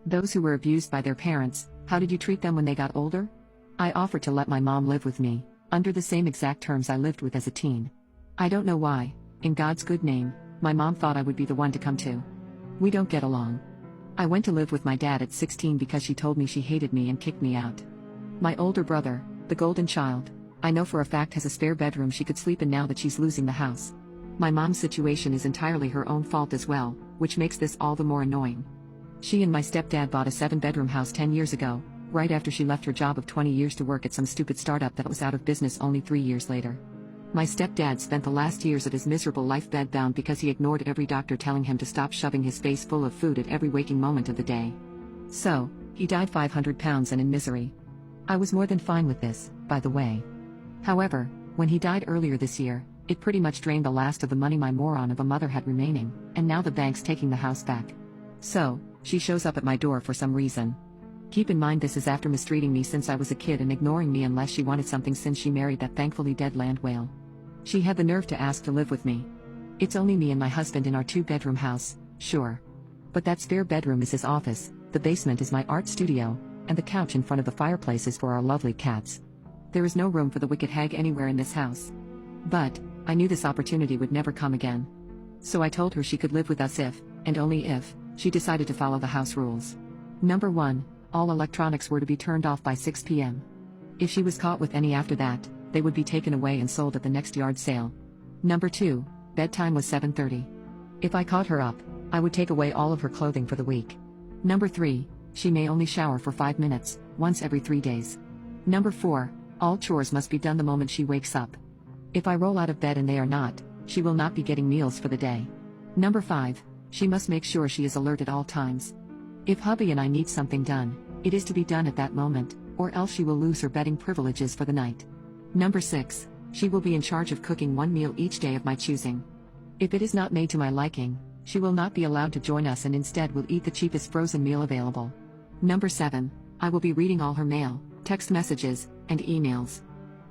Those who were abused by their parents, how did you treat them when they got older? I offered to let my mom live with me, under the same exact terms I lived with as a teen. I don't know why, in God's good name, my mom thought I would be the one to come to. We don't get along. I went to live with my dad at 16 because she told me she hated me and kicked me out. My older brother, the golden child, I know for a fact has a spare bedroom she could sleep in now that she's losing the house. My mom's situation is entirely her own fault as well, which makes this all the more annoying. She and my stepdad bought a 7-bedroom house 10 years ago, right after she left her job of 20 years to work at some stupid startup that was out of business only 3 years later. My stepdad spent the last years of his miserable life bedbound because he ignored every doctor telling him to stop shoving his face full of food at every waking moment of the day. So, he died 500 pounds and in misery. I was more than fine with this, by the way. However, when he died earlier this year, it pretty much drained the last of the money my moron of a mother had remaining, and now the bank's taking the house back. So, she shows up at my door for some reason. Keep in mind this is after mistreating me since I was a kid and ignoring me unless she wanted something since she married that thankfully dead land whale. She had the nerve to ask to live with me. It's only me and my husband in our 2-bedroom house, sure. But that spare bedroom is his office, the basement is my art studio, and the couch in front of the fireplace is for our lovely cats. There is no room for the wicked hag anywhere in this house. But, I knew this opportunity would never come again. So I told her she could live with us if, and only if, she decided to follow the house rules. Number 1, all electronics were to be turned off by 6 p.m. If she was caught with any after that, they would be taken away and sold at the next yard sale. Number 2, bedtime was 7:30. If I caught her up, I would take away all of her clothing for the week. Number 3, she may only shower for 5 minutes, once every 3 days. Number 4, all chores must be done the moment she wakes up. If I roll out of bed and they are not, she will not be getting meals for the day. Number 5, she must make sure she is alert at all times. If hubby and I need something done, it is to be done at that moment, or else she will lose her bedding privileges for the night. Number 6, she will be in charge of cooking one meal each day of my choosing. If it is not made to my liking, she will not be allowed to join us and instead will eat the cheapest frozen meal available. Number 7, I will be reading all her mail, text messages, and emails.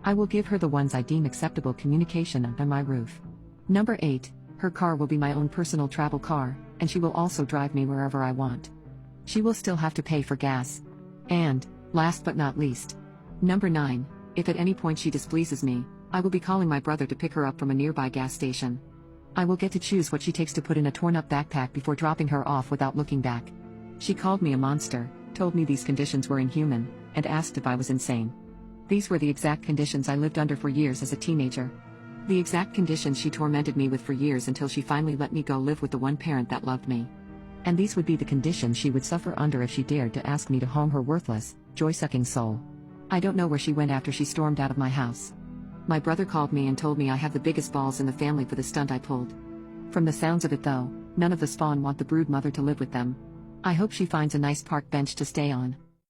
I will give her the ones I deem acceptable communication under my roof. Number 8, her car will be my own personal travel car, and she will also drive me wherever I want. She will still have to pay for gas. And, last but not least, number 9, if at any point she displeases me, I will be calling my brother to pick her up from a nearby gas station. I will get to choose what she takes to put in a torn-up backpack before dropping her off without looking back. She called me a monster, told me these conditions were inhuman, and asked if I was insane. These were the exact conditions I lived under for years as a teenager. The exact conditions she tormented me with for years until she finally let me go live with the one parent that loved me. And these would be the conditions she would suffer under if she dared to ask me to home her worthless, joy-sucking soul. I don't know where she went after she stormed out of my house. My brother called me and told me I have the biggest balls in the family for the stunt I pulled. From the sounds of it though, none of the spawn want the brood mother to live with them. I hope she finds a nice park bench to stay on.